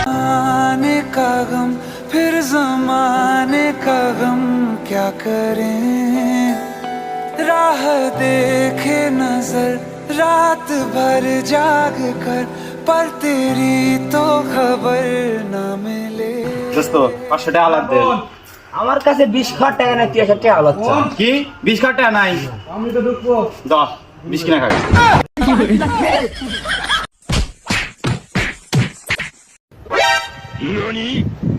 आने का गम फिर जमाने का गम क्या करें राह देखे नजर रात भर जाग कर पर तेरी तो खबर न मिले দোস্ত 500 টাকা লাগবে আমার কাছে 20 খাট টাকা নাই 30 টাকা লাগছে কি 20 টাকা নাই আমি তো ঢুকবো 20 কিনা খাবি何